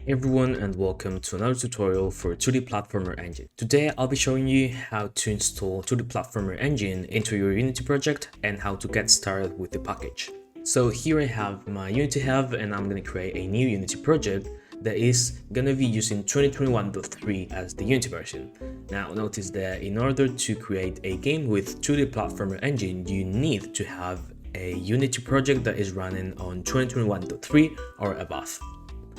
Everyone, and welcome to another tutorial for 2D Platformer Engine. Today I'll be showing you how to install 2D Platformer Engine into your Unity project and how to get started with the package. So here I have my Unity hub and I'm going to create a new Unity project that is going to be using 2021.3 as the Unity version. Now notice that in order to create a game with 2D Platformer Engine, you need to have a Unity project that is running on 2021.3 or above.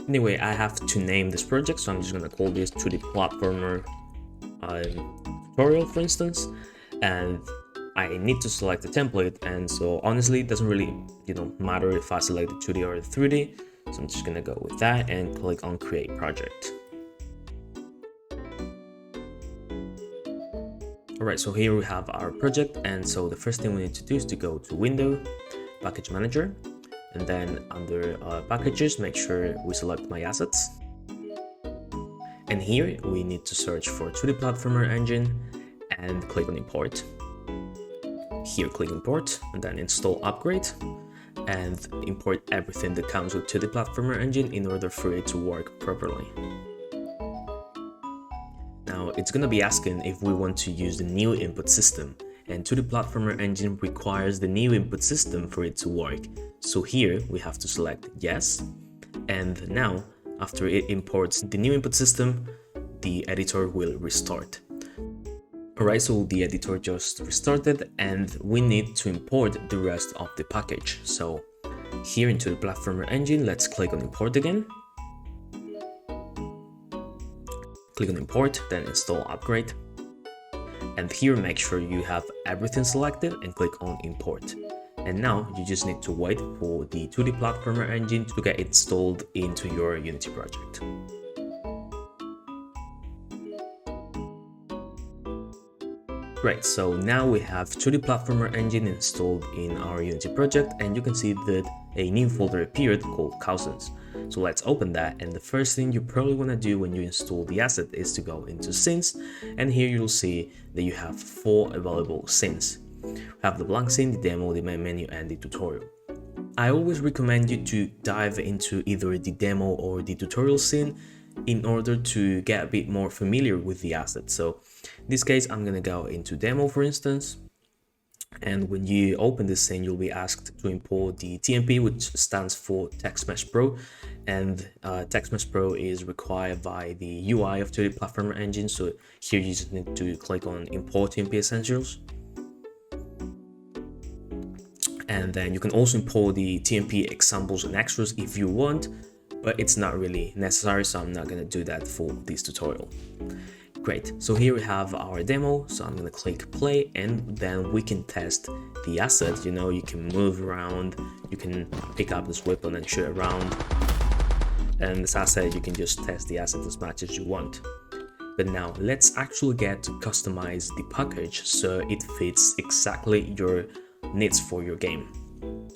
Anyway, I have to name this project, so I'm just gonna call this 2D Platformer tutorial, for instance, and I need to select a template. And so honestly, it doesn't really matter if I select the 2D or the 3D. So I'm just gonna go with that and click on Create Project. Alright, so here we have our project, and so the first thing we need to do is to go to Window, Package Manager, and then under packages, make sure we select My Assets. And here we need to search for 2D Platformer Engine and click on Import. Here click Import and then Install Upgrade and import everything that comes with 2D Platformer Engine in order for it to work properly. Now it's going to be asking if we want to use the new input system, and 2D Platformer Engine requires the new input system for it to work. So here we have to select yes, and now after it imports the new input system, the editor will restart. Alright, so the editor just restarted and we need to import the rest of the package. So here into the Platformer Engine, let's click on Import again. Click on Import, then Install Upgrade. And here make sure you have everything selected and click on Import. And now you just need to wait for the 2D Platformer Engine to get installed into your Unity project. Great, so now we have 2D Platformer Engine installed in our Unity project, and you can see that a new folder appeared called Cousins. So let's open that, and the first thing you probably want to do when you install the asset is to go into scenes, and here you'll see that you have 4 available scenes. We have the blank scene, the demo, the main menu, and the tutorial. I always recommend you to dive into either the demo or the tutorial scene in order to get a bit more familiar with the asset. So in this case, I'm gonna go into demo, for instance. And when you open this scene, you'll be asked to import the TMP, which stands for Text Mesh Pro. And Text Mesh Pro is required by the UI of 2D Platformer Engine. So here you just need to click on Import TMP Essentials. And then you can also import the TMP examples and extras if you want, but it's not really necessary, so I'm not going to do that for this tutorial. Great, so here we have our demo, so I'm going to click play and then we can test the asset. You can move around, you can pick up this weapon and shoot around, and as I said, you can just test the asset as much as you want. But now let's actually get to customize the package so it fits exactly your needs for your game.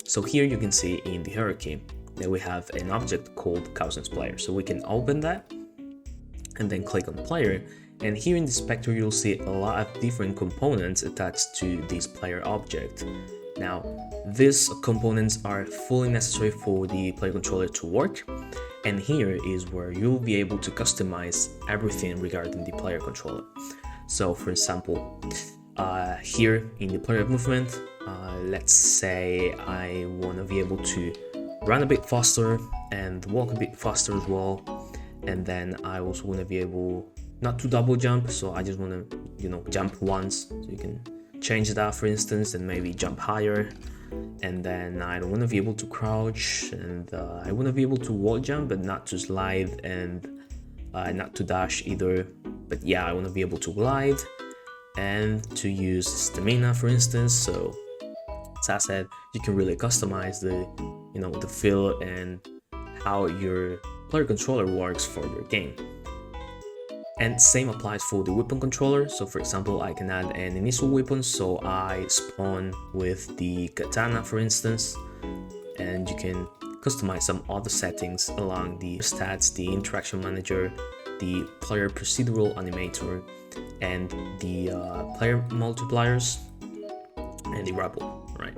So here you can see in the hierarchy that we have an object called Cousins Player. So we can open that and then click on Player, and here in the inspector you'll see a lot of different components attached to this player object. Now these components are fully necessary for the player controller to work, and here is where you'll be able to customize everything regarding the player controller. So for example, here in the player movement, let's say I want to be able to run a bit faster and walk a bit faster as well, and then I also want to be able not to double jump, so I just want to jump once, so you can change that, for instance, and maybe jump higher. And then I don't want to be able to crouch, and I want to be able to wall jump but not to slide, and not to dash either, but yeah, I want to be able to glide and to use stamina, for instance. So as I said, you can really customize the the feel and how your player controller works for your game. And same applies for the weapon controller. So for example, I can add an initial weapon, so I spawn with the katana, for instance, and you can customize some other settings along the stats, the interaction manager, the player procedural animator, and the player multipliers, and the rebel, right?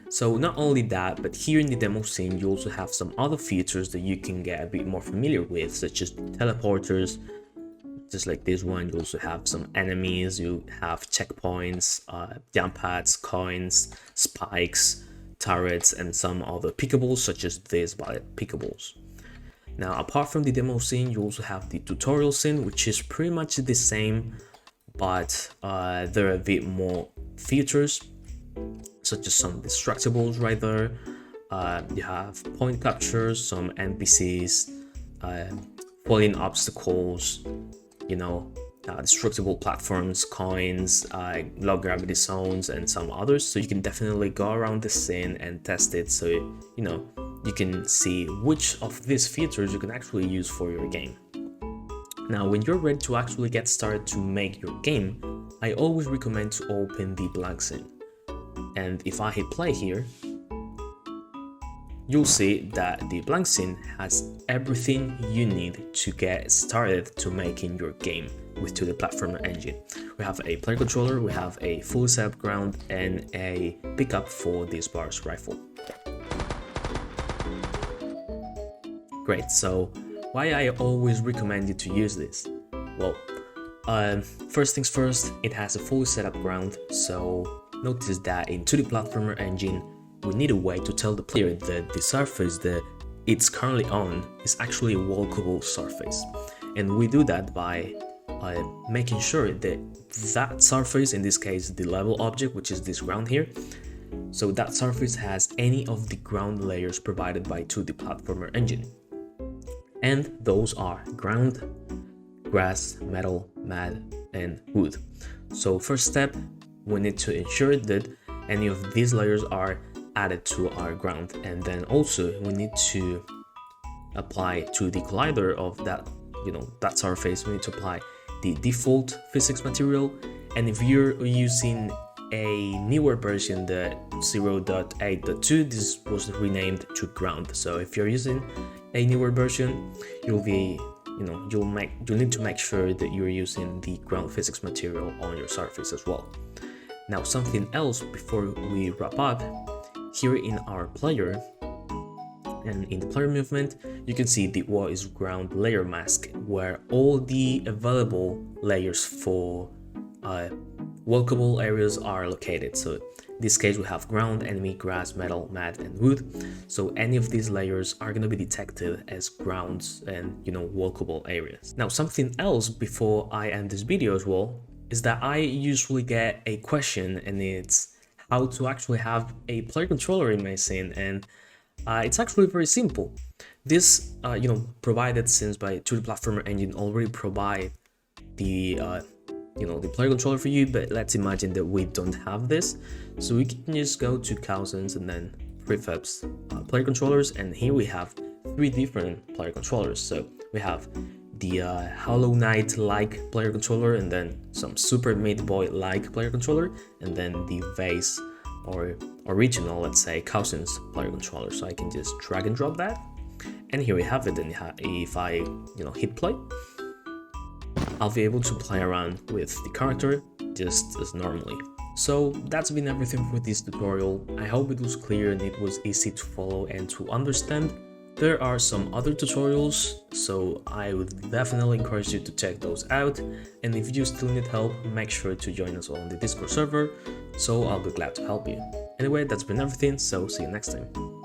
So not only that, but here in the demo scene, you also have some other features that you can get a bit more familiar with, such as teleporters, just like this one. You also have some enemies, you have checkpoints, jump pads, coins, spikes, turrets, and some other pickables, such as these violet pickables. Now, apart from the demo scene, you also have the tutorial scene, which is pretty much the same, but there are a bit more features, such as some destructibles right there. You have point captures, some NPCs, falling obstacles, you know, destructible platforms, coins, low gravity zones, and some others. So you can definitely go around the scene and test it, so you know you can see which of these features you can actually use for your game. Now, when you're ready to actually get started to make your game, I always recommend to open the blank scene. And if I hit play here, you'll see that the blank scene has everything you need to get started to making your game with 2D platformer engine. We have a player controller, we have a fully set up ground, and a pickup for this Bar's rifle. Great, so why I always recommend you to use this? Well, first things first, it has a fully set up ground, so notice that in 2D platformer engine, we need a way to tell the player that the surface that it's currently on is actually a walkable surface. And we do that by making sure that that surface, in this case the level object, which is this ground here, so that surface has any of the ground layers provided by 2D platformer engine. And those are ground, grass, metal, mud, and wood. So first step, we need to ensure that any of these layers are added to our ground, and then also we need to apply to the collider of that, you know, that surface, we need to apply the default physics material. And if you're using a newer version, the 0.8.2, this was renamed to ground. So if you're using a newer version, you'll be, you know, you'll need to make sure that you're using the ground physics material on your surface as well. Now, something else before we wrap up, here in our player and in the player movement, you can see the what is ground layer mask, where all the available layers for walkable areas are located. So in this case, we have ground, enemy, grass, metal, mud, and wood. So any of these layers are going to be detected as grounds and, you know, walkable areas. Now, something else before I end this video as well is that I usually get a question, and it's how to actually have a player controller in my scene. And it's actually very simple. This, you know, provided since by 2D platformer engine already provide the you know, the player controller for you, but let's imagine that we don't have this. So we can just go to Cousins and then prefabs player controllers, and here we have 3 different player controllers. So we have the Hollow Knight like player controller, and then some Super Meat Boy like player controller, and then the Vase or original, let's say, Cousins player controller. So I can just drag and drop that, and here we have it. And if I, you know, hit play, I'll be able to play around with the character just as normally. So that's been everything for this tutorial. I hope it was clear and it was easy to follow and to understand. There are some other tutorials, so I would definitely encourage you to check those out. And if you still need help, make sure to join us on the Discord server, so I'll be glad to help you. Anyway, that's been everything, so see you next time.